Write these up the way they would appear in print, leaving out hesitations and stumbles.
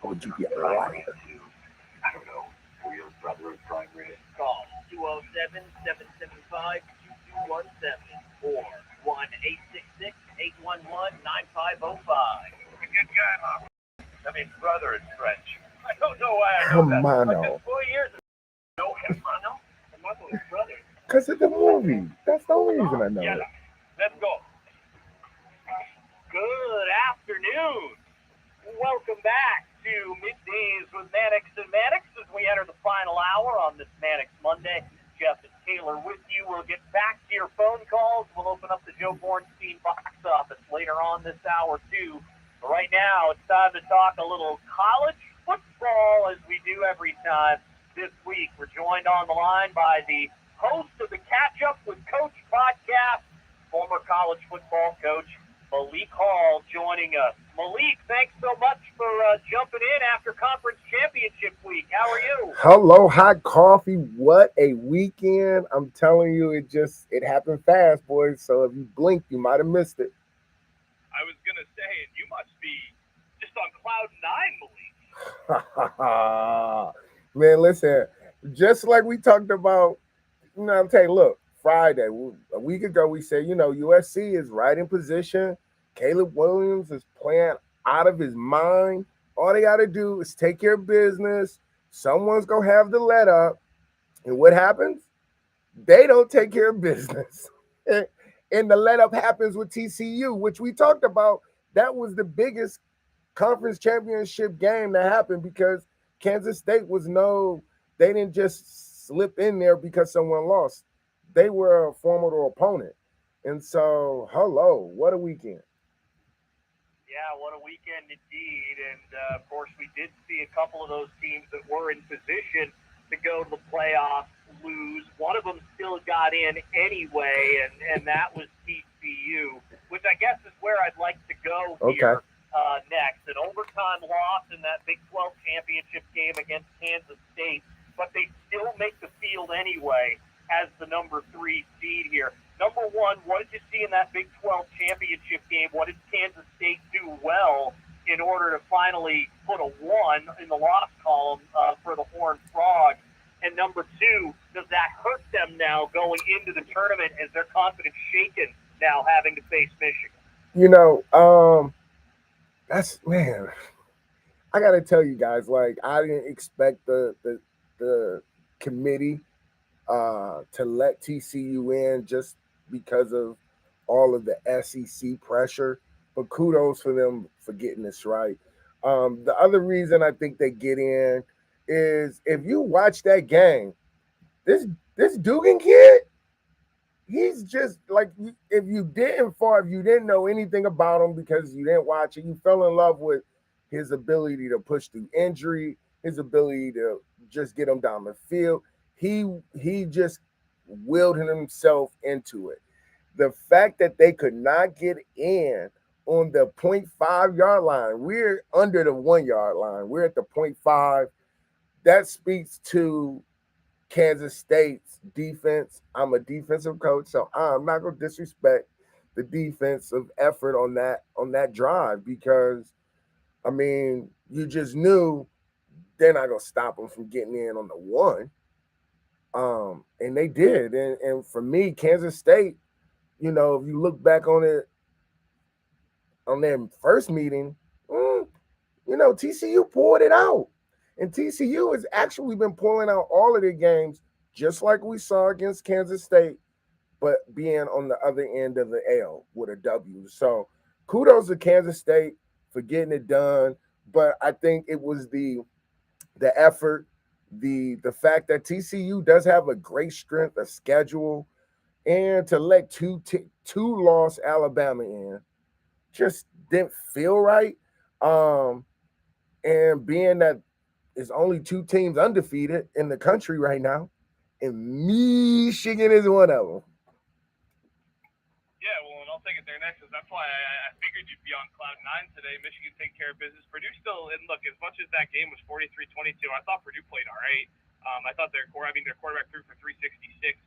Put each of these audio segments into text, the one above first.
Or would you be a liar? I don't know. Real brother in progress. Call 207-775-2217 or 1-866-811-9505. A good guy, Mom. I mean, brother in French. I don't know why I know that. I Hermano. just 4 years ago. No, hermano. Hermano is brother. Because of the movie. That's the only reason I know Yeah, it. let's go. Good afternoon. Welcome back to Middays with Mannix and Mannix as we enter the final hour on this Mannix Monday. Jeff and Taylor with you. We'll get back to your phone calls. We'll open up the Joe Bornstein box office later on this hour, too. But right now, it's time to talk a little college football as we do every time this week. We're joined on the line by the host of the Catch Up with Coach podcast, former college football coach Malik Hall joining us. Malik, thanks so much for jumping in after conference championship week. How are you? Hello, hot coffee. What a weekend. I'm telling you, it happened fast, boys. So if you blinked, you might have missed it. I was going to say, and you must be just on cloud nine, Man, listen, just like we talked about, I'm telling you, look, Friday, a week ago, we said, USC is right in position. Caleb Williams is playing out of his mind. All they got to do is take care of business. Someone's going to have the let up. And what happens? They don't take care of business. And the let up happens with TCU, which we talked about. That was the biggest conference championship game that happened because Kansas State they didn't just slip in there because someone lost. They were a formidable opponent. And so, hello, what a weekend. Yeah, what a weekend indeed. And, of course, we did see a couple of those teams that were in position to go to the playoffs lose. One of them still got in anyway, and that was TCU, which I guess is where I'd like to go here next. An overtime loss in that Big 12 championship game against Kansas State, but they still make the field anyway as the number 3 seed here. Number one, what did you see in that Big 12 championship game? What did Kansas State do well in order to finally put a 1 in the loss column for the Horned Frogs? And number two, does that hurt them now going into the tournament? Is their confidence shaken now having to face Michigan? That's man. I gotta tell you guys, like I didn't expect the committee to let TCU in just because of all of the SEC pressure. But kudos for them for getting this right. The other reason I think they get in is if you watch that game, this this Dugan kid, he's just like if you didn't know anything about him because you didn't watch it, you fell in love with his ability to push through injury, his ability to just get him down the field. He just willed himself into it. The fact that they could not get in on the point 0.5 yard line, we're under the 1 yard line. We're at the point 0.5. That speaks to Kansas State's defense. I'm a defensive coach, so I'm not gonna disrespect the defensive effort on that drive because I mean you just knew they're not gonna stop them from getting in on the 1. And they did. And for me, Kansas State, if you look back on it on their first meeting, TCU pulled it out. And TCU has actually been pulling out all of their games, just like we saw against Kansas State, but being on the other end of the L with a W. So kudos to Kansas State for getting it done. But I think it was the effort, the fact that TCU does have a great strength of schedule, and to let two loss Alabama in just didn't feel right. And being that it's only 2 teams undefeated in the country right now, and Michigan is one of them. Yeah, well, and I'll take it there next, because that's why I figured you'd be on cloud nine today. Michigan take care of business. Purdue still, and look, as much as that game was 43-22, I thought Purdue played all right. I thought their quarterback threw for 366.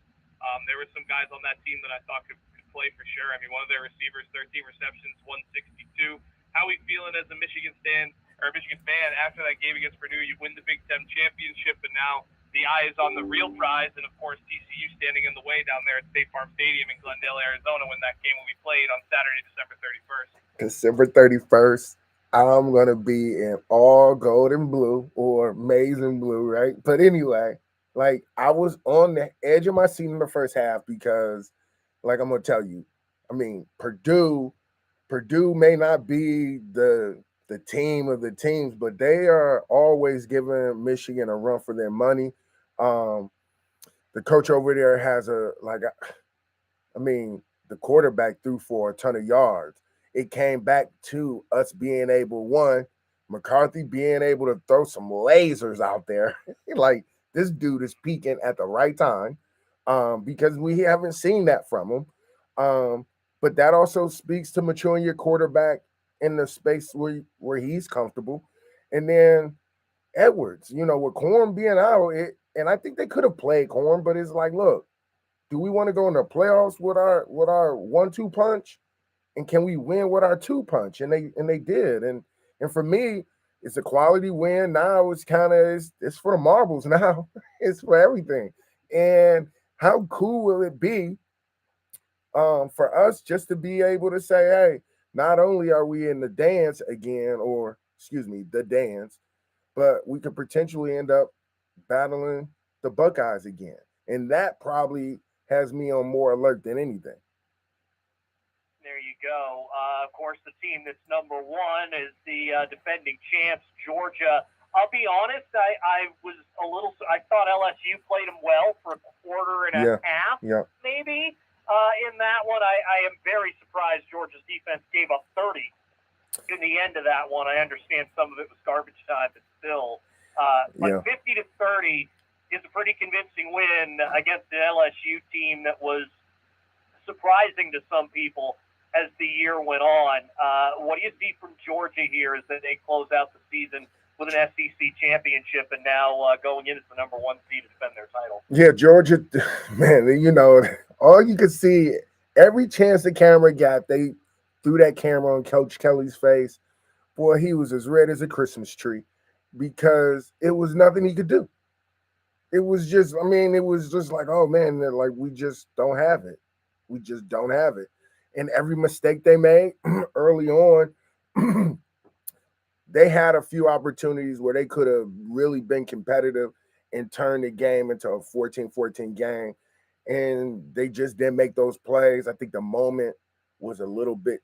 There were some guys on that team that I thought could play for sure. I mean, one of their receivers, 13 receptions, 162. How are we feeling as a Michigan fan or a Michigan fan after that game against Purdue. You win the Big Ten championship, and now the eye is on the real prize, and of course TCU standing in the way down there at State Farm Stadium in Glendale, Arizona, when that game will be played on Saturday, December 31st. December 31st. I'm gonna be in all gold and blue or maize and blue, right? But anyway, like I was on the edge of my seat in the first half because, like I'm gonna tell you, I mean Purdue may not be the team of the teams, but they are always giving Michigan a run for their money. Um, the coach over there has I mean, the quarterback threw for a ton of yards. It came back to us being able, one, McCarthy being able to throw some lasers out there. Like this dude is peaking at the right time, because we haven't seen that from him. But that also speaks to maturing your quarterback in the space where he's comfortable. And then Edwards, with Corn being out, and I think they could have played Corn, but it's like, look, do we want to go in the playoffs with our 1-2 punch, and can we win with our 2 punch? And they did, and for me, it's a quality win. Now it's for the marbles now. It's for everything. And how cool will it be, for us just to be able to say, hey, not only are we in the dance again, or excuse me, the dance, but we could potentially end up battling the Buckeyes again. And that probably has me on more alert than anything. There you go. Of course, the team that's number one is the defending champs, Georgia. I'll be honest, I was a little. I thought LSU played them well for a quarter and a Yeah, half, yeah, maybe. In that one, I am very surprised Georgia's defense gave up 30 in the end of that one. I understand some of it was garbage time, but still. But yeah. 50 to 30 is a pretty convincing win against an LSU team that was surprising to some people as the year went on. What do you see from Georgia here as they close out the season with an SEC championship and now going in as the number one seed to defend their title? Yeah, Georgia, man, all you could see, every chance the camera got, they threw that camera on Coach Kelly's face. Boy, he was as red as a Christmas tree because it was nothing he could do. It was just, I mean, it was just like, oh man, like we just don't have it. We just don't have it. And every mistake they made early on, they had a few opportunities where they could have really been competitive and turned the game into a 14-14 game. And they just didn't make those plays. I think the moment was a little bit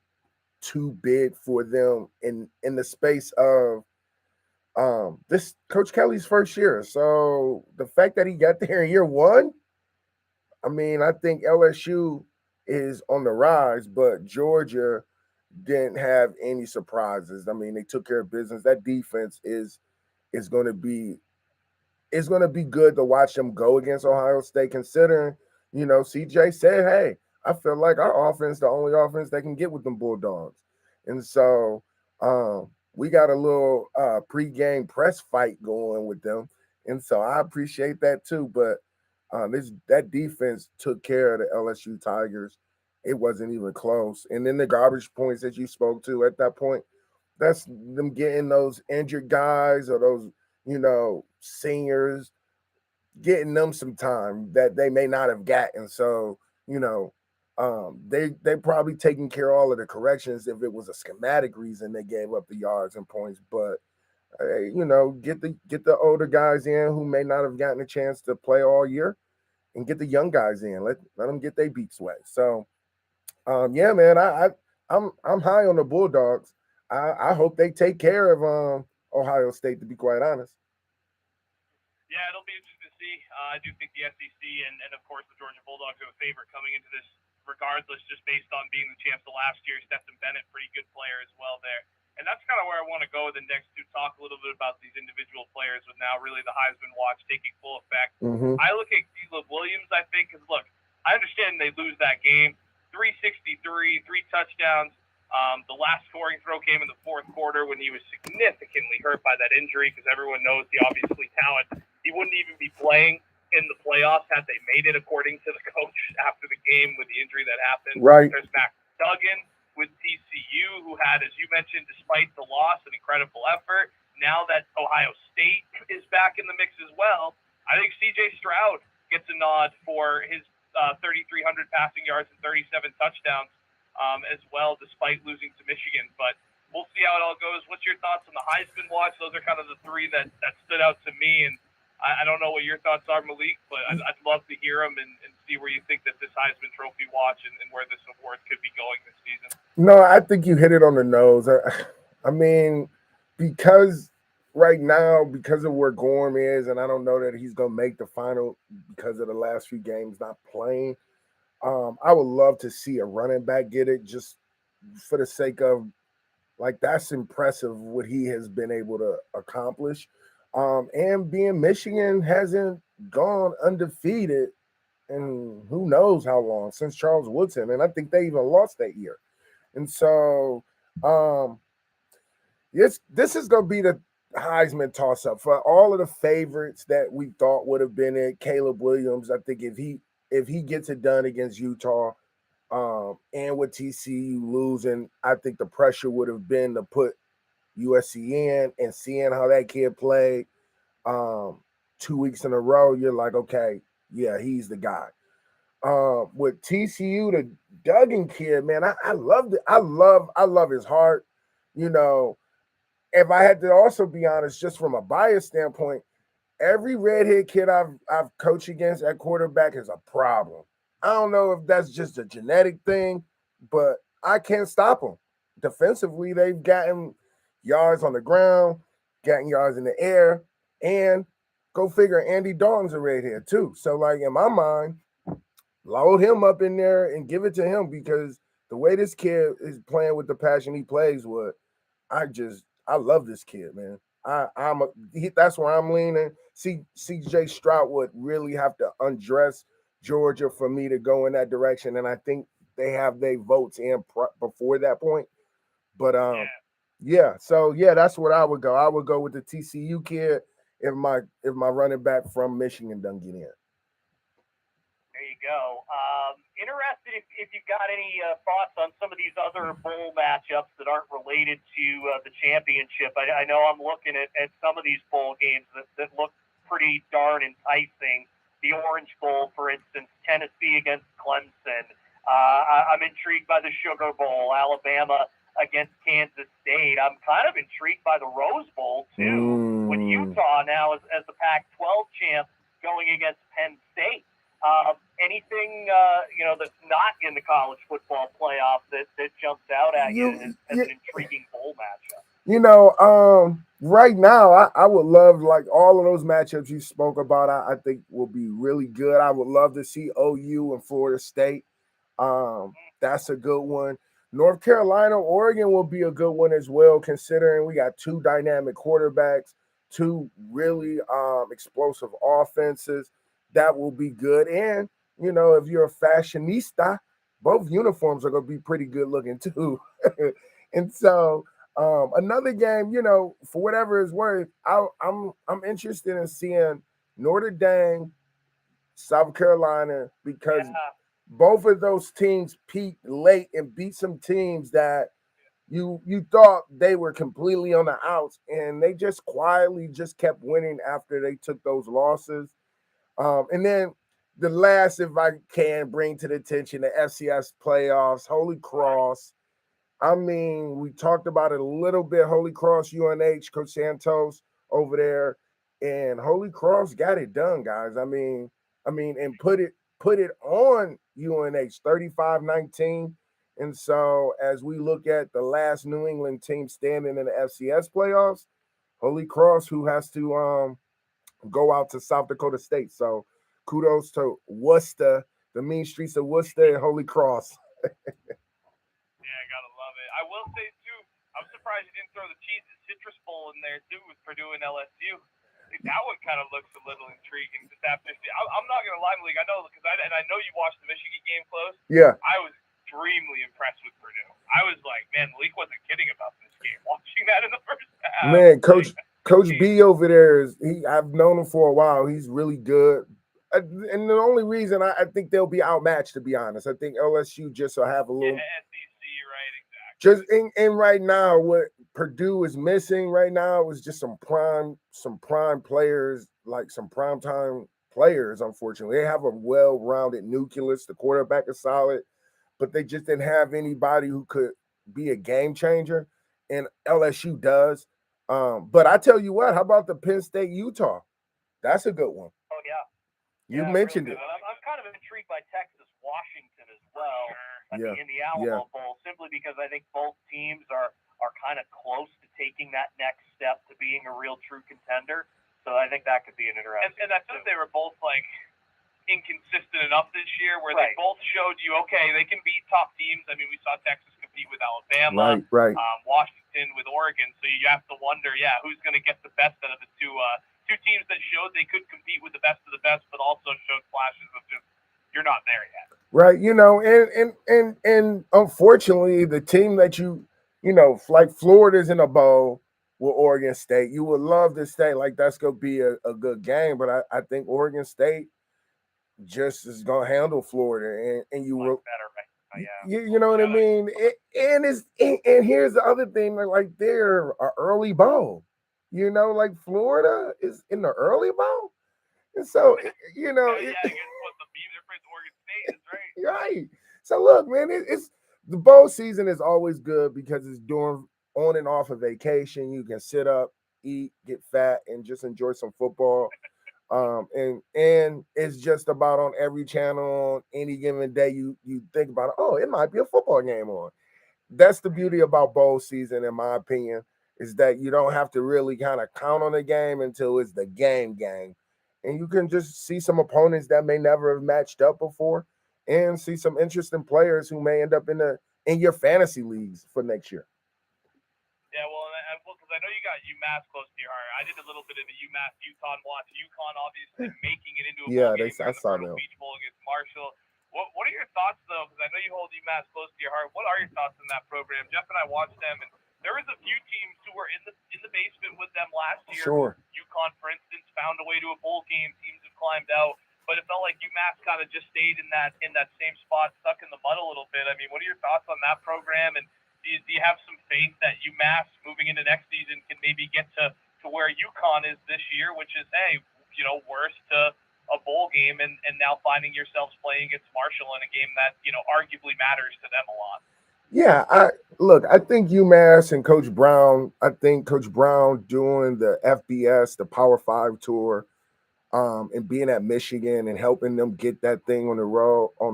too big for them in the space of this Coach Kelly's first year. So the fact that he got there in year one, I mean, I think LSU is on the rise, but Georgia didn't have any surprises. I mean, they took care of business. That defense is going to be it's going to be good to watch them go against Ohio State. Considering, CJ said, "Hey, I feel like our offense, the only offense they can get with them Bulldogs," and so we got a little pregame press fight going with them, and so I appreciate that too. But that defense took care of the LSU Tigers. It wasn't even close. And then the garbage points that you spoke to at that point, that's them getting those injured guys or those, seniors, getting them some time that they may not have gotten. So, they probably taking care of all of the corrections if it was a schematic reason they gave up the yards and points. But get the older guys in who may not have gotten a chance to play all year, and get the young guys in. Let them get their beats wet. So, yeah, man, I'm high on the Bulldogs. I hope they take care of Ohio State. To be quite honest. Yeah, it'll be interesting to see. I do think the SEC and of course the Georgia Bulldogs are a favorite coming into this, regardless, just based on being the champs of last year. Stetson Bennett, pretty good player as well there. And that's kind of where I want to go with the next two. Talk a little bit about these individual players with now really the Heisman watch taking full effect. Mm-hmm. I look at Caleb Williams, I think, because look, I understand they lose that game. 363, 3 touchdowns. The last scoring throw came in the fourth quarter when he was significantly hurt by that injury, because everyone knows the obviously talent. He wouldn't even be playing in the playoffs had they made it, according to the coach after the game with the injury that happened. Right. There's Max Duggan with TCU, LSU, who had, as you mentioned, despite the loss, an incredible effort. Now that Ohio State is back in the mix as well, I think C.J. Stroud gets a nod for his 3,300 passing yards and 37 touchdowns as well, despite losing to Michigan. But we'll see how it all goes. What's your thoughts on the Heisman watch? Those are kind of the three that stood out to me. And I don't know what your thoughts are, Malik, but I'd love to hear them and see where you think that this Heisman Trophy watch and where this award could be going this season. No, I think you hit it on the nose. I mean, because right now, because of where Gorm is, and I don't know that he's going to make the final because of the last few games not playing. I would love to see a running back get it just for the sake of, like, that's impressive what he has been able to accomplish. And being Michigan hasn't gone undefeated in who knows how long since Charles Woodson. And I think they even lost that year. And so this is going to be the Heisman toss-up for all of the favorites that we thought would have been it. Caleb Williams, I think if he gets it done against Utah, and with TCU losing, I think the pressure would have been to put USC in, and seeing how that kid played 2 weeks in a row, you're like, okay, yeah, he's the guy. With TCU, the Duggan kid, man, I loved it. I love his heart. You know, if I had to also be honest, just from a bias standpoint, every redhead kid I've coached against at quarterback is a problem. I don't know if that's just a genetic thing, but I can't stop them. Defensively, they've gotten yards on the ground, gotten yards in the air, and go figure, Andy Dalton's a redhead too. So, like, in my mind, load him up in there and give it to him, because the way this kid is playing with the passion he plays with, I love this kid, man. That's where I'm leaning. CJ Stroud would really have to undress Georgia for me to go in that direction, and I think they have their votes in before that point. But yeah. So yeah, that's what I would go. I would go with the TCU kid if my running back from Michigan doesn't get in. There you go. Interested if you've got any thoughts on some of these other bowl matchups that aren't related to the championship. I know I'm looking at some of these bowl games that look pretty darn enticing. The Orange Bowl, for instance, Tennessee against Clemson. I'm intrigued by the Sugar Bowl, Alabama against Kansas State. I'm kind of intrigued by the Rose Bowl, too, with Utah now as the Pac-12 champ going against Penn State. Anything that's not in the college football playoff that jumps out at you as an intriguing bowl matchup? Right now, I would love, like, all of those matchups you spoke about. I think will be really good. I would love to see OU and Florida State. That's a good one. North Carolina, Oregon will be a good one as well, considering we got two dynamic quarterbacks, two really explosive offenses. That will be good. And, if you're a fashionista, both uniforms are going to be pretty good looking too. And so another game, for whatever it's worth, I'm interested in seeing Notre Dame, South Carolina, because both of those teams peaked late and beat some teams that you thought they were completely on the outs, and they just quietly just kept winning after they took those losses. And then the last, if I can bring to the attention, the FCS playoffs, Holy Cross. I mean, we talked about it a little bit. Holy Cross, UNH, Coach Santos over there, and Holy Cross got it done, guys. I mean, and put it on UNH 35-19. And so as we look at the last New England team standing in the FCS playoffs, Holy Cross, who has to go out to South Dakota State. So kudos to Worcester, the mean streets of Worcester and Holy Cross. Yeah, gotta love it. I will say too, I'm surprised you didn't throw the Citrus Bowl in there too with Purdue and LSU. That one kind of looks a little intriguing. Just after, I'm not gonna lie, Malik. I know because I know you watched the Michigan game close. Yeah, I was extremely impressed with Purdue. I was like, man, Malik wasn't kidding about this game. Watching that in the first half, man, Coach B over there I've known him for a while. He's really good. And the only reason I think they'll be outmatched, to be honest, I think LSU just will have a little. Yeah, SEC, right? Just in right now, what Purdue is missing right now is just some prime players, like some prime time players. Unfortunately, they have a well-rounded nucleus. The quarterback is solid, but they just didn't have anybody who could be a game changer, and LSU does. But I tell you what, how about the Penn State Utah? That's a good one. Oh yeah, You yeah, mentioned really it. good. I'm kind of intrigued by Texas Washington as well Yeah, in the yeah, Alamo Bowl, simply because I think both teams are kind of close to taking that next step to being a real true contender. So I think that could be an interesting. And I thought they were both like inconsistent enough this year where Right. they both showed you, okay, they can beat top teams. I mean, we saw Texas compete with Alabama, right. Washington with Oregon. So you have to wonder, who's going to get the best out of the two teams that showed they could compete with the best of the best, but also showed flashes of just you're not there yet. Right, and unfortunately, the team that like Florida's in a bowl with Oregon State. You would love to say like that's gonna be a good game, but I think Oregon State just is gonna handle Florida, and you will. Better, right? You know what I mean? And here's the other thing, like they're an early bowl. Like Florida is in the early bowl, and so Against what the difference Oregon State is, right? right. So look, man, it's the bowl season is always good because it's doing on and off a vacation. You can sit up, eat, get fat, and just enjoy some football. And it's just about on every channel on any given day. You think about it, oh, it might be a football game on. That's the beauty about bowl season, in my opinion, is that you don't have to really kind of count on the game until it's the game. And you can just see some opponents that may never have matched up before and see some interesting players who may end up in your fantasy leagues for next year. Yeah, well, because I know you got UMass close to your heart. I did a little bit of the UMass Utah watch. UConn obviously making it into a bowl game I saw the them. Beach Bowl against Marshall. What are your thoughts though? Because I know you hold UMass close to your heart. What are your thoughts on that program? Jeff and I watched them, and there was a few teams who were in the basement with them last year. Sure. UConn, for instance, found a way to a bowl game. Teams have climbed out, but it felt like UMass kind of just stayed in that same spot, stuck in the mud a little bit. I mean, what are your thoughts on that program? And do you have some faith that UMass moving into next season can maybe get to where UConn is this year, which is worst to a bowl game, and now finding yourselves playing against Marshall in a game that arguably matters to them a lot. Yeah, I think UMass and Coach Brown. I think Coach Brown doing the FBS, the Power 5 tour, and being at Michigan and helping them get that thing on the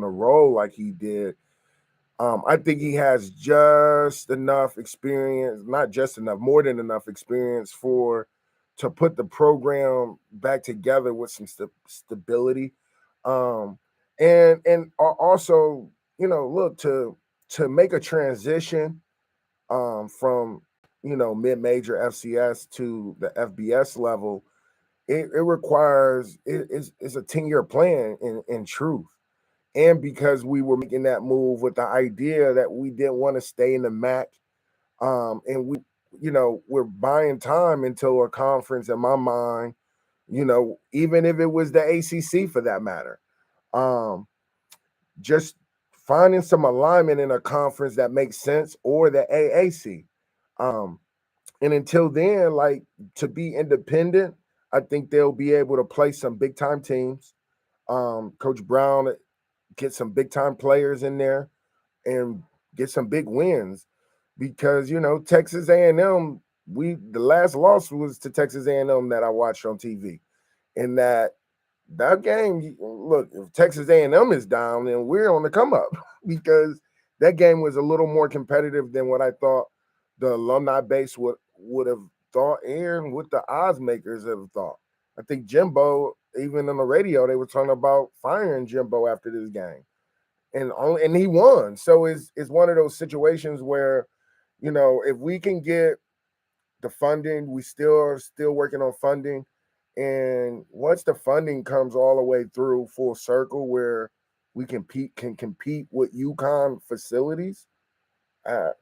roll like he did. I think he has just enough experience, not just enough, more than enough experience to put the program back together with some stability, and also look to make a transition from mid-major FCS to the FBS level. It requires it's a 10-year plan in truth. And because we were making that move with the idea that we didn't want to stay in the MAC, and we're buying time until a conference, in my mind, even if it was the ACC for that matter, just finding some alignment in a conference that makes sense, or the AAC. And until then, like, to be independent, I think they'll be able to play some big time teams. Coach Brown get some big time players in there and get some big wins, because Texas A&M, the last loss was to Texas A&M that I watched on TV, and that game, look, if Texas A&M is down, then we're on the come up because that game was a little more competitive than what I thought the alumni base would have thought, and what the odds makers have thought. I think Jimbo, even on the radio, they were talking about firing Jimbo after this game, and he won. So it's one of those situations where, if we can get the funding, we are still working on funding. And once the funding comes all the way through full circle, where we can compete with UConn facilities,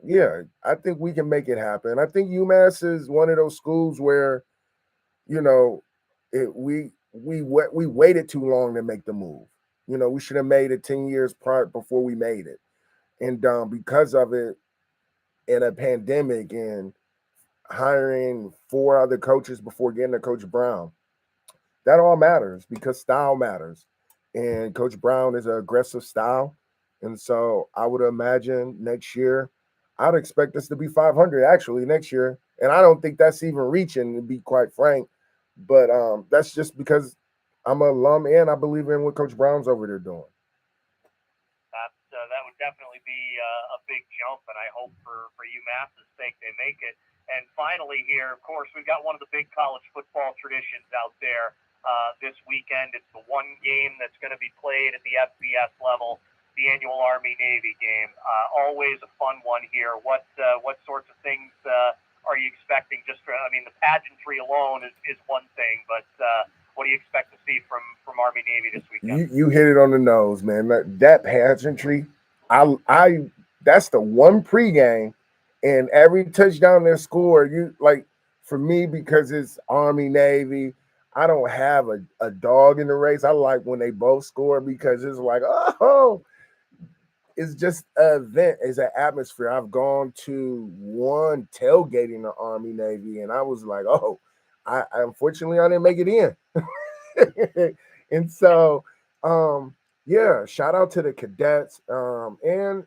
yeah, I think we can make it happen. I think UMass is one of those schools where, we waited too long to make the move. We should have made it 10 years prior before we made it. And because of it, in a pandemic and hiring 4 other coaches before getting to Coach Brown. That all matters because style matters. And Coach Brown is an aggressive style. And so I would imagine next year, I'd expect us to be 500 actually next year. And I don't think that's even reaching, to be quite frank. But that's just because I'm an alum and I believe in what Coach Brown's over there doing. That would definitely be a big jump, and I hope for UMass's sake they make it. And finally, here, of course, we've got one of the big college football traditions out there this weekend. It's the one game that's going to be played at the FBS level, the annual Army Navy game. Always a fun one here. What sorts of things are you expecting? I mean, the pageantry alone is one thing, but what do you expect to see from Army Navy this weekend? You hit it on the nose, man. That pageantry, I that's the one pregame, and every touchdown they score, you like for me because it's Army Navy. I don't have a dog in the race. I like when they both score because it's like, oh, it's just an event, it's an atmosphere. I've gone to one tailgating the Army Navy, and I was like, oh, I unfortunately I didn't make it in. And so yeah, shout out to the cadets. And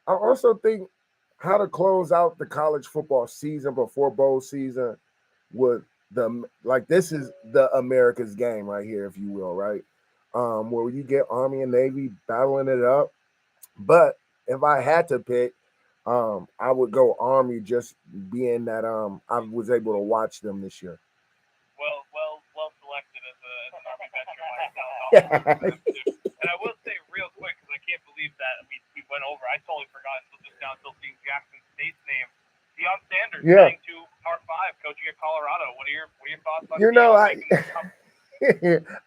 I also think how to close out the college football season before bowl season with the like this is the America's game right here, if you will, right? Where you get Army and Navy battling it up. But if I had to pick, I would go Army just being that I was able to watch them this year. Well selected as an Army veteran myself. I'll be rooting for Yeah. them too. And I will say real quick because I can't believe that we went over. I totally forgot until just now until seeing Jackson State's name. Deion Sanders Yeah. heading to Power Five, coaching at Colorado. What are your thoughts on You know, Deion I making this come?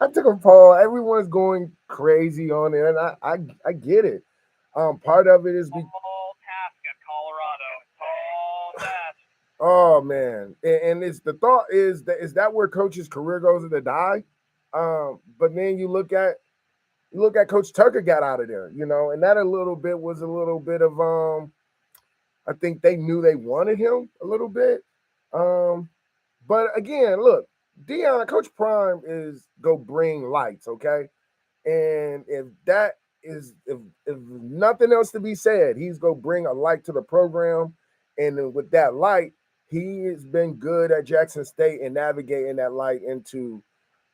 I took a poll. Everyone's going crazy on it, and I get it. Part of it is Tall task at Colorado. Tall task. oh man, and it's the thought is that where coach's career goes to die? But then you look at Coach Tucker got out of there, and that a little bit was a little bit of I think they knew they wanted him a little bit. Um, but again, look, Coach Prime is go bring lights, okay? And if that is if nothing else to be said, he's gonna bring a light to the program. And then with that light, he has been good at Jackson State and navigating that light into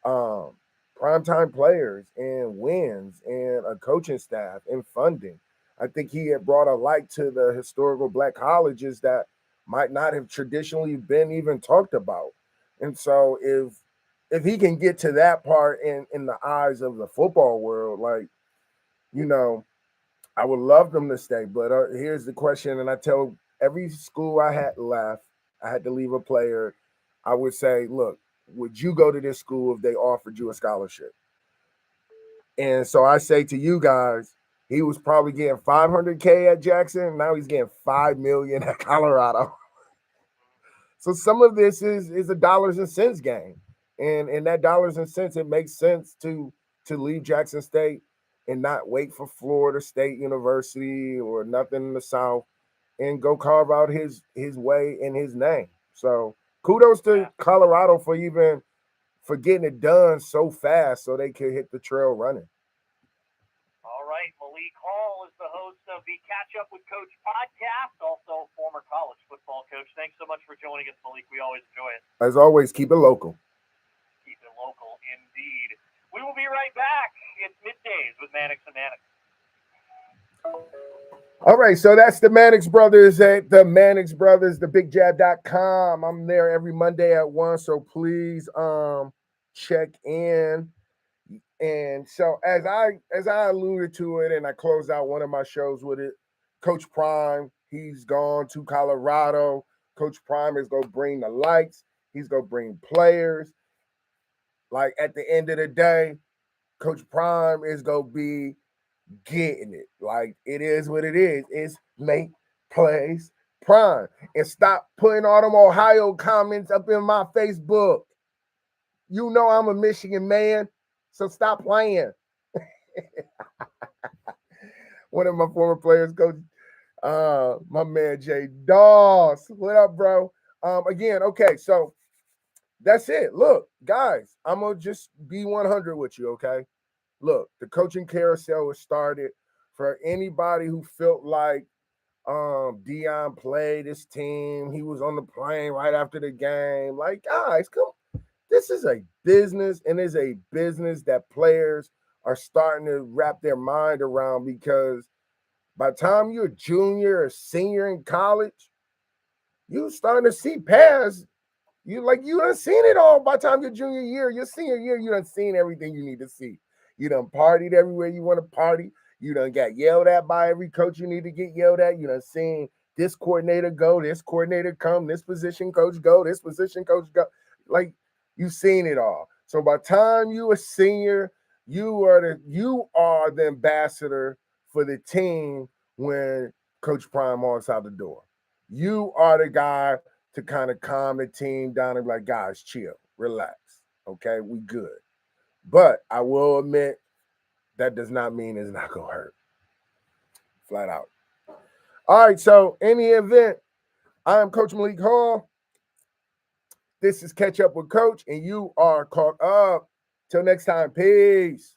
um, primetime players and wins and a coaching staff and funding. I think he had brought a light to the historical black colleges that might not have traditionally been even talked about. And so if he can get to that part in the eyes of the football world, like, you know, I would love them to stay. But here's the question, and I tell every school I had left, I had to leave a player. I would say, look, would you go to this school if they offered you a scholarship? And so I say to you guys, he was probably getting 500K at Jackson. Now he's getting 5 million at Colorado. So some of this is a dollars and cents game, and in that dollars and cents, it makes sense to leave Jackson State and not wait for Florida State University or nothing in the South and go carve out his way in his name. So kudos to Colorado for even for getting it done so fast so they could hit the trail running. All right, Malik Hall is the host of the Catch Up with Coach podcast, also former college football coach. Thanks so much for joining us, Malik. We always enjoy it. As always, keep it local. Keep it local, indeed. We will be right back. It's middays with Mannix and Mannix. All right, so that's the Mannix Brothers at the Mannix Brothers, thebigjab.com. I'm there every Monday at 1, so please check in. And so as I alluded to it, and I closed out one of my shows with it, Coach Prime, he's gone to Colorado. Coach Prime is gonna bring the lights, he's gonna bring players. Like at the end of the day, Coach Prime is gonna be getting it. Like it is what it is. It's make plays prime. And stop putting all them Ohio comments up in my Facebook. You know I'm a Michigan man, so stop playing. One of my former players, Coach My man Jay Doss. What up, bro? Again, okay, so that's it. Look, guys, I'm gonna just be 100 with you, okay? Look, the coaching carousel was started for anybody who felt like Dion played his team. He was on the plane right after the game. Like, guys, come. This is a business, and it's a business that players are starting to wrap their mind around, because by the time you're a junior or senior in college, you starting to see past. You done seen it all by the time your junior year, your senior year, you done seen everything you need to see. You done partied everywhere you want to party. You done got yelled at by every coach you need to get yelled at. You done seen this coordinator go, this coordinator come, this position coach go, this position coach go. Like, you've seen it all. So by the time you a senior, you are the ambassador for the team when Coach Prime walks out the door. You are the guy to kind of calm the team down and be like, guys, chill, relax. Okay, we good. But I will admit that does not mean it's not gonna hurt. Flat out. All right, so in the event, I am Coach Malik Hall. This is Catch Up with Coach, and you are caught up. Till next time, peace.